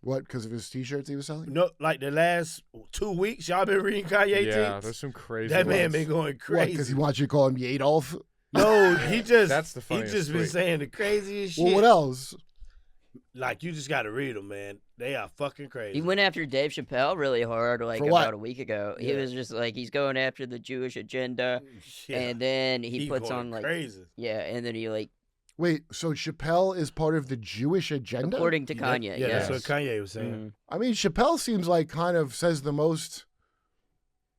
What? Because of his T-shirts he was selling? No, like the last 2 weeks, y'all been reading Kanye Yeah, tweets? there's some crazy That man ones. been going What? crazy. Because he wants you to call him Adolf? No, he just That's the he funniest just been tweet. saying the craziest shit. Well, what else? Like you just got to read them, man. They are fucking crazy. He went after Dave Chappelle really hard, like For what? about a week ago. He Yeah. was just like, he's going after the Jewish agenda, Yeah. and then he puts going on like, crazy. yeah, and then he like, Wait, so Chappelle is part of the Jewish agenda? according to Kanye, Yeah, that's yes. what Kanye was saying. Mhm. I mean, Chappelle seems like kind of says the most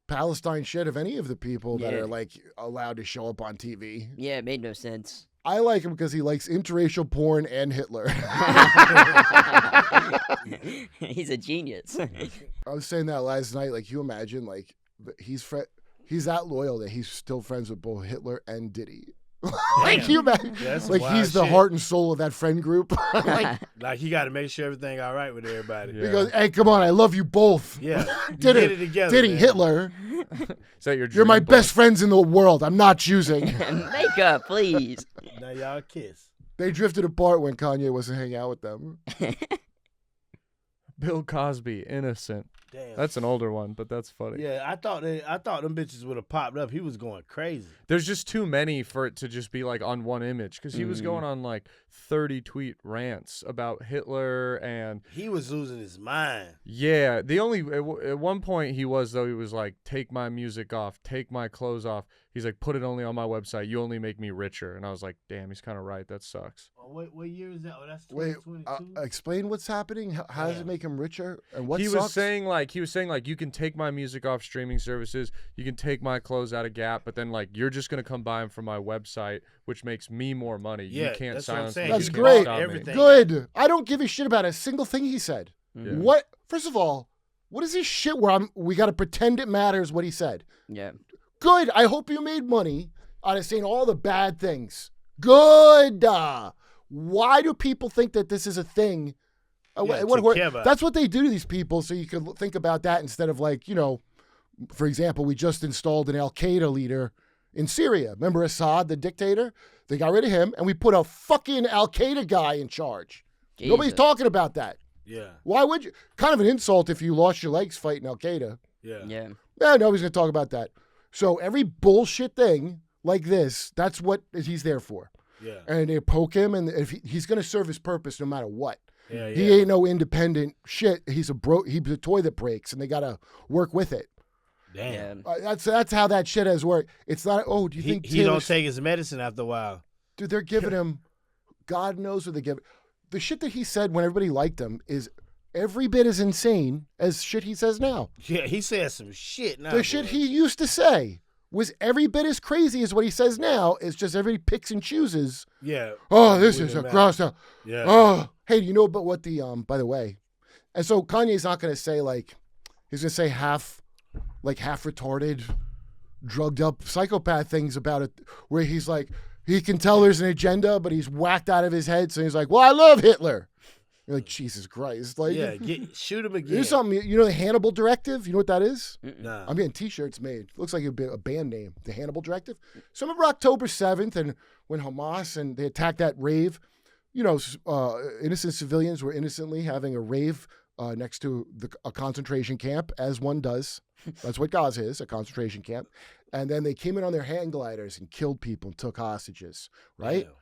Palestine shit of any of the people that Yeah. are like allowed to show up on TV. Yeah, it made no sense. I like him because he likes interracial porn and Hitler. He's a genius. I was saying that last night. Like, you imagine, like, he's that loyal that he's still friends with both Hitler and Diddy. Like, you imagine, Yeah, that's some like wild he's the shit. heart and soul of that friend group. Like, Like he got to make sure everything all right with everybody. Yeah. he goes, "Hey, come on, I love you both." Yeah, you Diddy, get it together, Diddy, man. Hitler, Is that your you're my dream best friends in the world. I'm not choosing. Makeup, please. Nah, Now y'all kiss. They drifted apart when Kanye wasn't hanging out with them. Bill Cosby, innocent. Damn. That's an older one, but that's funny. Yeah, I thought them bitches would have popped up. He was going crazy. There's just too many for it to just be like on one image because he was going on like 30 tweet rants about Hitler and He was losing his mind. yeah. The only at one point he was like, take my music off, take my clothes off. He's like, put it only on my website. You only make me richer. And I was like, damn, he's kind of right. That sucks. Oh, what year is that? Oh, that's Wait, 2022. explain what's happening. How does it make him richer? And what He sucks? was saying like you can take my music off streaming services, you can take my clothes out of Gap, but then like you're just gonna come buy them from my website, which makes me more money. Yeah, you can't that's what I'm silence saying. me. That's you can't great. stop me. Everything. Good. I don't give a shit about a single thing he said. Yeah. What? First of all, what is this shit where we got to pretend it matters what he said? Yeah. Good. I hope you made money out of saying all the bad things. Good. Why do people think that this is a thing? Yeah, to care about. That's what they do to these people, so you can think about that instead of like, for example, we just installed an Al-Qaeda leader in Syria. Remember Assad, the dictator? They got rid of him, and we put a fucking Al-Qaeda guy in charge. Nobody's Jesus. talking about that. Yeah, Why would you? Kind of an insult if you lost your legs fighting Al-Qaeda. yeah. Yeah. Yeah, nobody's going to talk about that. So every bullshit thing like this, that's what he's there for. Yeah. And they poke him, and if he's going to serve his purpose no matter what. Yeah, He ain't no independent shit. He's a toy that breaks, and they got to work with it. Damn. Yeah. That's how that shit has worked. It's not. Oh, do you think He don't take his medicine after a while? Dude, they're giving him. God knows what they give. The shit that he said when everybody liked him is every bit as insane as shit he says now. Yeah, he says some shit now. The shit he used to say was every bit as crazy as what he says now. It's just everybody picks and chooses. Yeah. Oh, this is Wouldn't a matter. cross out. Yeah. Oh, hey, do you know about what the by the way? And so Kanye's not going to say like he's going to say half retarded, drugged up psychopath things about it, where he's like he can tell there's an agenda, but he's whacked out of his head. So he's like, well, I love Hitler. You're like, Jesus Christ, like Yeah, shoot him again. Here's something. You know the Hannibal Directive? You know what that is? Nah. I'm getting T-shirts made. Looks like a band name, the Hannibal Directive. So remember October 7th, and when Hamas and they attacked that rave, innocent civilians were innocently having a rave next to a concentration camp, as one does. That's what Gaza is, a concentration camp. And then they came in on their hang gliders and killed people and took hostages, right? Damn.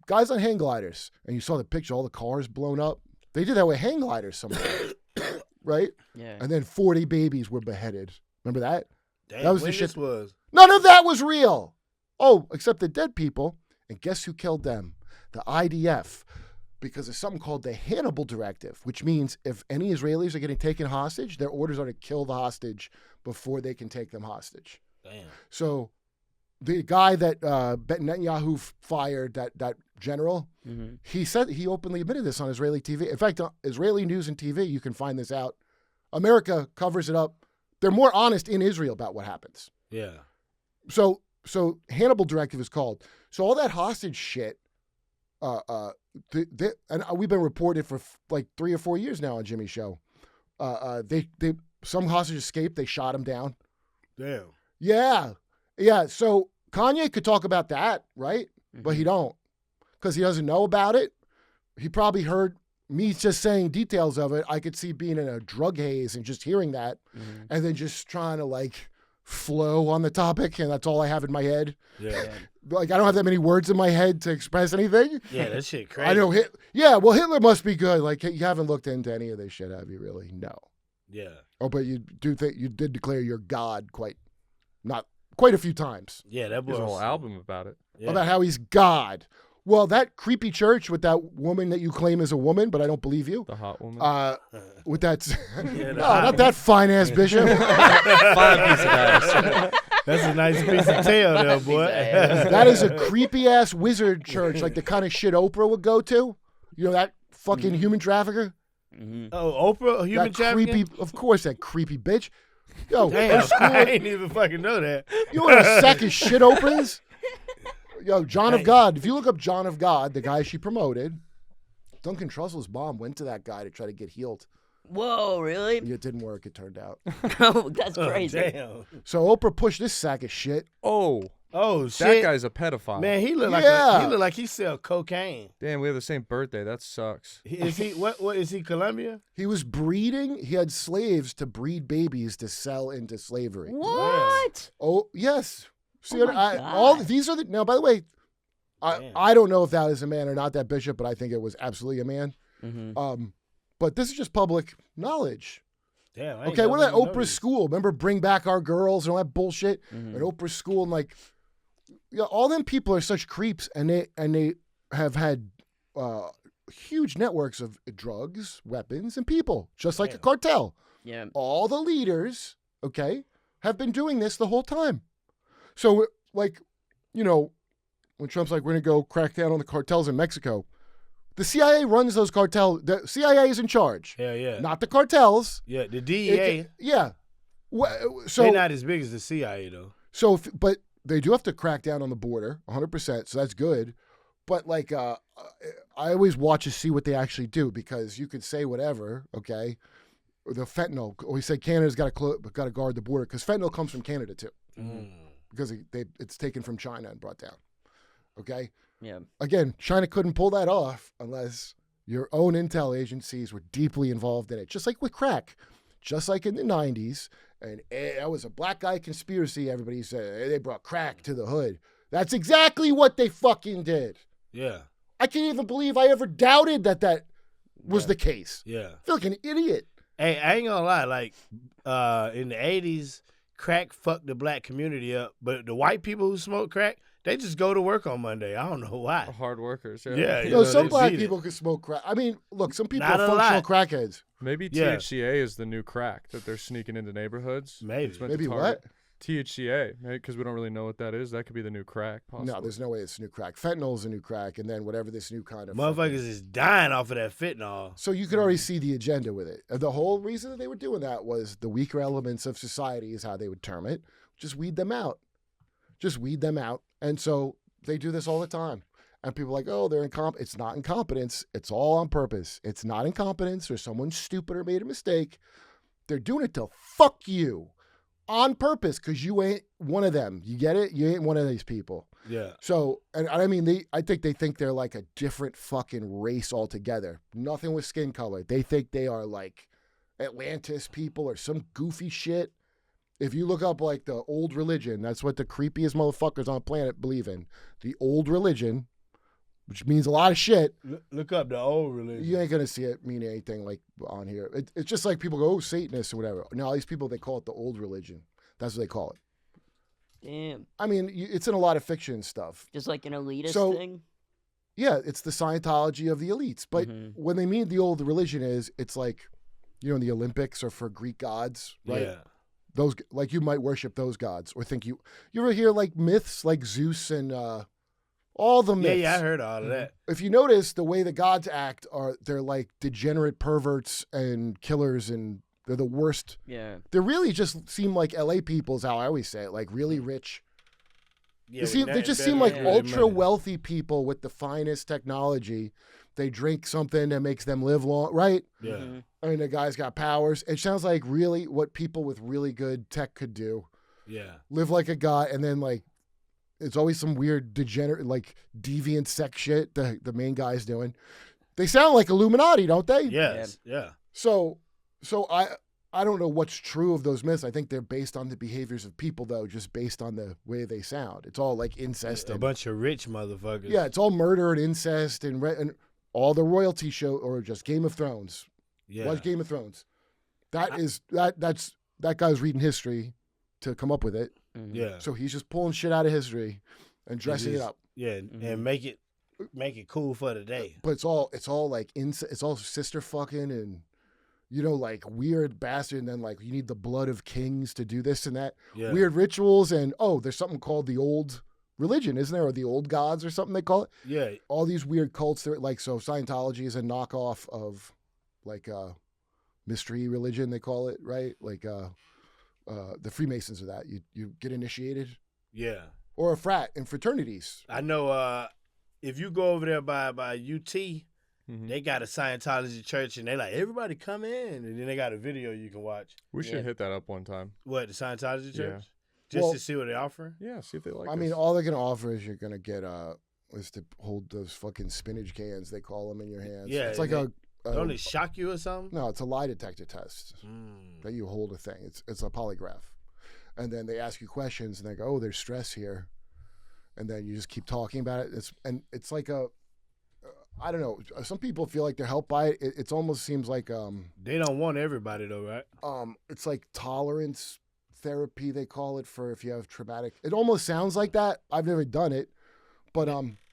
Guys on hang gliders, and you saw the picture, all the cars blown up. They did that with hang gliders somewhere, right? Yeah. And then 40 babies were beheaded. Remember that? Damn, That was when the shit. this was. None of that was real. Oh, except the dead people. And guess who killed them? The IDF. Because of something called the Hannibal Directive, which means if any Israelis are getting taken hostage, their orders are to kill the hostage before they can take them hostage. Damn. So the guy that Netanyahu fired, that general, he openly admitted this on Israeli TV. In fact, on Israeli news and TV, you can find this out. America covers it up. They're more honest in Israel about what happens. Yeah. So Hannibal Directive is called. So all that hostage shit, and we've been reported for like 3 or 4 years now on Jimmy's show. Some hostage escaped. They shot him down. Damn. Yeah. So Kanye could talk about that, right? But he don't, because he doesn't know about it. He probably heard me just saying details of it. I could see being in a drug haze and just hearing that, and then just trying to like flow on the topic, and that's all I have in my head. Yeah. Like I don't have that many words in my head to express anything. Yeah, that shit crazy. I know. Well, Hitler must be good. Like you haven't looked into any of this shit, have you? Really? No. Yeah. Oh, but you do think you did declare your God quite a few times. Yeah, that There's was a whole album about it. Yeah. About how he's God. Well, that creepy church with that woman that you claim is a woman, but I don't believe you. The hot woman. With that, Yeah, no, not that fine ass bishop. 5 piece of ass. That's a nice piece of tail, though, boy. That is a creepy ass wizard church, like the kind of shit Oprah would go to. You know that fucking human trafficker. Oh, Oprah, a human That trafficking? creepy, of course, that creepy bitch. Yo, Damn, her school, I ain't even fucking know that. you know what a sack of shit Oprah is? Yo, John of God. If you look up John of God, the guy she promoted, Duncan Trussell's mom went to that guy to try to get healed. Whoa, really? It didn't work, it turned out. Oh, that's crazy. Damn. So Oprah pushed this sack of shit. Oh, Oh That shit, guy's a pedophile. man, he look Yeah. like he sell cocaine. Damn, we have the same birthday. That sucks. Is he what is he Colombia? He was breeding. He had slaves to breed babies to sell into slavery. What? Oh yes. See, Oh my all God. these are the now. By the way, Damn. I don't know if that is a man or not, that bishop, but I think it was absolutely a man. Mm-hmm. But this is just public knowledge. Damn. I ain't Okay, what never about even Oprah's noticed. school? Remember Bring Back Our Girls and all that bullshit? Mhm. And Oprah's school and like, yeah, all them people are such creeps, and they have had huge networks of drugs, weapons, and people, just like a Damn. cartel. Yeah. All the leaders, okay, have been doing this the whole time. So, like, you know, when Trump's like, we're going to go crack down on the cartels in Mexico, the CIA runs those cartels. The CIA is in charge, Hell yeah. not the cartels. Yeah, the DEA. Yeah. They're So, not as big as the CIA though. but they do have to crack down on the border 100%. So that's good. But like, I always watch to see what they actually do, because you could say whatever, okay? The fentanyl. We say Canada's got to guard the border because fentanyl comes from Canada too, because it's taken from China and brought down. Okay. Yeah. Again, China couldn't pull that off unless your own intel agencies were deeply involved in it, just like with crack, just like in the 90s. And that was a black guy conspiracy. Everybody said they brought crack to the hood. That's exactly what they fucking did. Yeah. I can't even believe I ever doubted that was the case. Yeah. I feel like an idiot. Hey, I ain't gonna lie. Like, in the '80s, crack fucked the black community up, but the white people who smoke crack, they just go to work on Monday. I don't know why. Hard workers. Yeah, No, know, some they black beat it. people can smoke crack. I mean, look, some people Not are a functional lot. crackheads. Maybe Yeah. THCA is the new crack that they're sneaking into neighborhoods. Maybe. It's meant to Maybe target- what? THCA, because we don't really know what that is. That could be the new crack. Possibly. No, there's no way it's new crack. Fentanyl's a new crack, and then whatever this new kind of Motherfuckers fucking- is dying off of that fentanyl. So you could already see the agenda with it. The whole reason that they were doing that was the weaker elements of society, is how they would term it. Just weed them out. Just weed them out. And so they do this all the time. And people are like, oh, they're incompetent. It's not incompetence. It's all on purpose. It's not incompetence or someone stupid or made a mistake. They're doing it to fuck you on purpose, because you ain't one of them. You get it? You ain't one of these people. Yeah. So, and I mean, I think they think they're like a different fucking race altogether. Nothing with skin color. They think they are like Atlantis people or some goofy shit. If you look up like the old religion, that's what the creepiest motherfuckers on the planet believe in. The old religion, which means a lot of shit. Look up the old religion. You ain't gonna see it mean anything like on here. It's just like people go, oh, Satanists or whatever. Now these people, they call it the old religion. That's what they call it. Damn. I mean, it's in a lot of fiction stuff. Just like an elitist So- thing. Yeah, it's the Scientology of the elites. But Mhm. when they mean the old religion it's like, you know, the Olympics are for Greek gods, right? Yeah. Those, like, you might worship those gods or think you ever hear like myths like Zeus and all the myths. Yeah, I heard all of that. If you notice the way the gods act, they're like degenerate perverts and killers, and they're the worst. Yeah. They really just seem like LA people, is how I always say it, like really rich. Yeah, They just seem like better ultra wealthy people with the finest technology. They drink something that makes them live long, right? Yeah. Mhm. I mean, the guy's got powers. It sounds like really what people with really good tech could do. Yeah. Live like a god, and then like it's always some weird degenerate, like deviant sex shit the main guy's doing. They sound like Illuminati, don't they? Yes. Yeah. So I don't know what's true of those myths. I think they're based on the behaviors of people, though, just based on the way they sound. It's all like incest A and bunch of rich motherfuckers. yeah, it's all murder and incest and all the royalty show, or just Game of Thrones. Yeah. Watch Game of Thrones. That guy's reading history to come up with it. Mhm. Yeah. So he's just pulling shit out of history and dressing it just- up. Yeah, and make it cool for the day. But it's all like it's all sister fucking and, you know, like weird bastard. And then like you need the blood of kings to do this and that. Yeah. Weird rituals. And there's something called the old religion, isn't there? Or the old gods or something they call it. Yeah. All these weird cults. They're like, so Scientology is a knockoff of like mystery religion, they call it, right? Like the Freemasons are that. You get initiated, Yeah. or a frat in fraternities. I know if you go over there by UT, Mhm. they got a Scientology church and they like everybody come in, and then they got a video you can watch. We should Yeah. hit that up one time. What, the Scientology church? Just to see what they offer? Yeah, see if they like I us. mean, all they're gonna offer is you're gonna get is to hold those fucking spinach cans they call them in your hands. Yeah, it's like don't it shock you or something? no, it's a lie detector test that you hold a thing. It's a polygraph, and then they ask you questions and they go, oh, there's stress here, and then you just keep talking about it. It's like I don't know. Some people feel like they're helped by it. It almost seems like They don't want everybody though, right? it's like tolerance therapy they call it for if you have traumatic. It almost sounds like that. I've never done it, but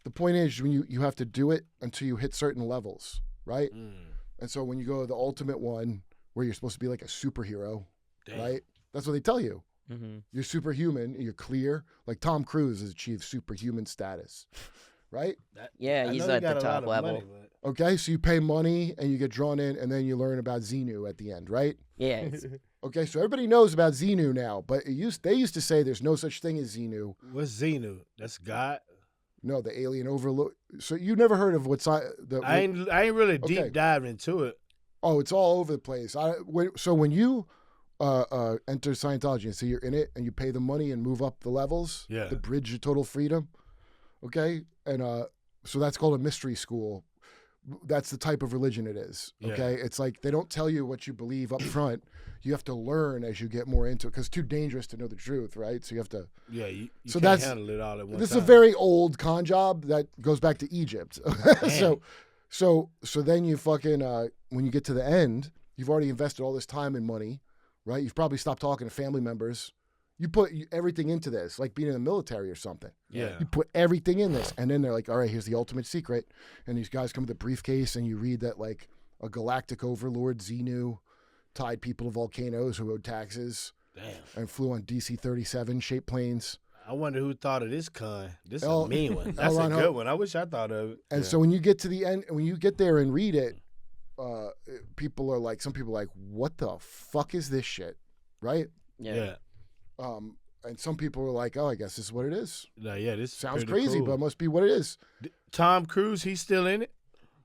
the point is when you have to do it until you hit certain levels, right? And so when you go to the ultimate one where you're supposed to be like a superhero, right? That's what they tell you. You're superhuman. You're clear. Like Tom Cruise has achieved superhuman status, right? Yeah, he's at the top level. Okay, so you pay money and you get drawn in, and then you learn about Xenu at the end, right? Yeah, it's, Okay, so everybody knows about Xenu now, but they used to say there's no such thing as Xenu. What's Xenu? That's God. No, the alien overlord. So you never heard of what's the? I ain't really deep Okay. dived into it. Oh, it's all over the place. So when you enter Scientology and so you're in it and you pay the money and move up the levels, Yeah. the bridge to total freedom. Okay, and so that's called a mystery school. That's the type of religion it is. Okay, it's like they don't tell you what you believe up front. You have to learn as you get more into it because it's too dangerous to know the truth, right? So you have to. Yeah, you So can't that's- handle it all at one This time. is a very old con job that goes back to Egypt. so then you fucking when you get to the end, you've already invested all this time and money, right? You've probably stopped talking to family members. You put everything into this, like being in the military or something. Yeah. You put everything in this, and then they're like, "All right, here's the ultimate secret." And these guys come with a briefcase, and you read that like a galactic overlord, Xenu, tied people to volcanoes who owed taxes Damn. and flew on DC-37 shaped planes. I wonder who thought of this con. This is L- a mean one. That's a Ron good Ho- one. I wish I thought of it. And so when you get to the end, when you get there and read it, people are like, some people are like, "What the fuck is this shit?" Right? Yeah. And some people are like, "Oh, I guess this is what it is." Yeah, this Sounds pretty crazy, cool. but it must be what it is. Tom Cruise, he's still in it?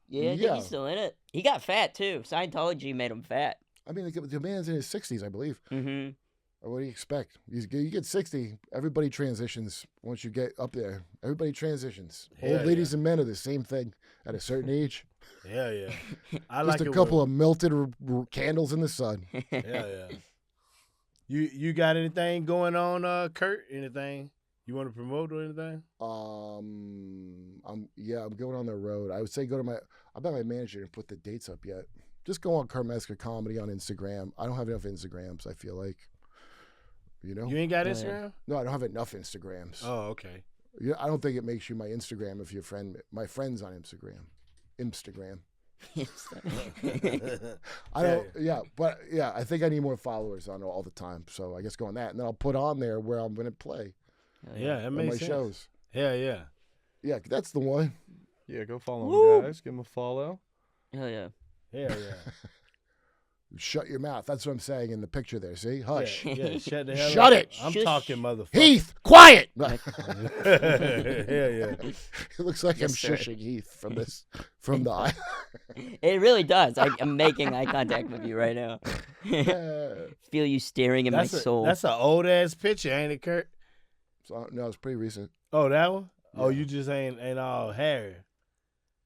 yeah, I think Yeah. he's still in it. He got fat too. Scientology made him fat. I mean, the man's in his 60s, I believe. Mm-hmm. What do you expect? You get 60, everybody transitions once you get up there. Everybody transitions. Yeah, Old ladies and men are the same thing at a certain age. Yeah. I Just like a it couple when- of melted candles in the sun. Yeah. You got anything going on, Kurt? Anything you want to promote or anything? I'm going on the road. I would say I bet my manager didn't put the dates up yet. Just go on Kurt Metzger Comedy on Instagram. I don't have enough Instagrams, I feel like. You know? You ain't got Yeah. Instagram? No, I don't have enough Instagrams. Oh, okay. Yeah, I don't think it makes you my Instagram if you're my friend's on Instagram. I don't. Yeah, but yeah, I think I need more followers on all the time. So I guess go on that, and then I'll put on there where I'm going to play Yeah, that on my makes sense. shows. Yeah. Yeah, that's the one. Yeah, go follow Woo! him, guys. Give him a follow. Hell yeah. Yeah. Shut your mouth. That's what I'm saying in the picture there. See, hush. Yeah, shut the hell Shut up. it. I'm Shush. talking, motherfucker. Heath, quiet. Yeah. It looks like Yes, I'm sir. shushing Heath from the eye. It really does. I'm making eye contact with you right now. Feel you staring in my soul. That's an old ass picture, ain't it, Kurt? So, no, it's pretty recent. Oh, that one? Oh, Yeah. you just ain't all hairy.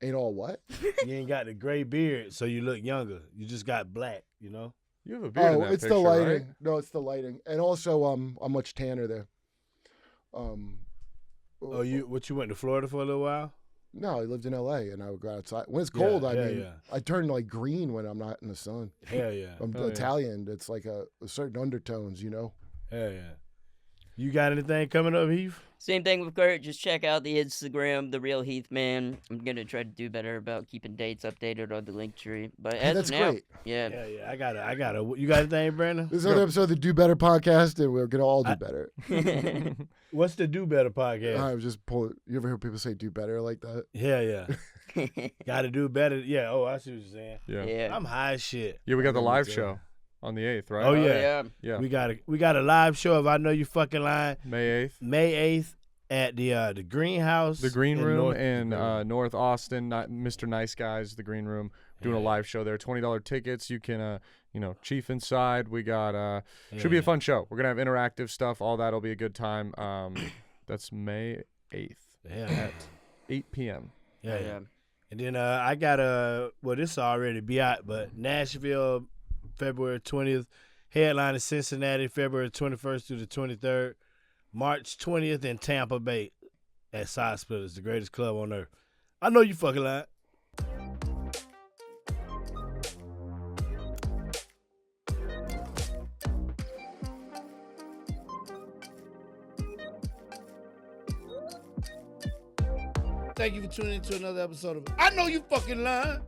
Ain't all what? You ain't got the gray beard, so you look younger. You just got black, you know? You have a beard in Oh, that it's picture, the lighting. right? No, it's the lighting, and also I'm much tanner there. Oh, you went to Florida for a little while? No, I lived in L.A. and I would go outside when it's Yeah, cold. I yeah, mean, yeah. I turn like green when I'm not in the sun. Hell yeah. I'm Oh, yeah. Italian. It's like a certain undertones, you know. Hell yeah. You got anything coming up, Heath? Same thing with Kurt. Just check out the Instagram, The Real Heath Man. I'm going to try to do better about keeping dates updated on the link tree. But Hey, as that's of now, great. yeah. Yeah. I got it. You got anything, Brandon? This is another episode of the Do Better podcast, and we're gonna all do better. What's the Do Better podcast? I was just pulling. You ever hear people say "do better" like that? Yeah. Got to do better. Yeah. Oh, I see what you're saying. Yeah. Yeah. I'm high as shit. Yeah, we got the Yeah, live me too. show on the 8th, right? Oh, yeah. Yeah. We got a live show of I Know You Fucking Lying May 8th. May 8th at the greenhouse. The Green in Room North, in North Austin, not Mr. Nice Guys, the Green Room. Doing a live show there. $20 tickets. You can, chief inside. We got, should be a fun show. We're going to have interactive stuff. All that'll be a good time. That's May 8th at 8 p.m. Yeah. And then I got this already be out, but Nashville, February 20th. Headline in Cincinnati, February 21st through the 23rd. March 20th in Tampa Bay at Side Splitters, the greatest club on earth. I know you fucking lying. Thank you for tuning in to another episode of I Know You Fucking Lying.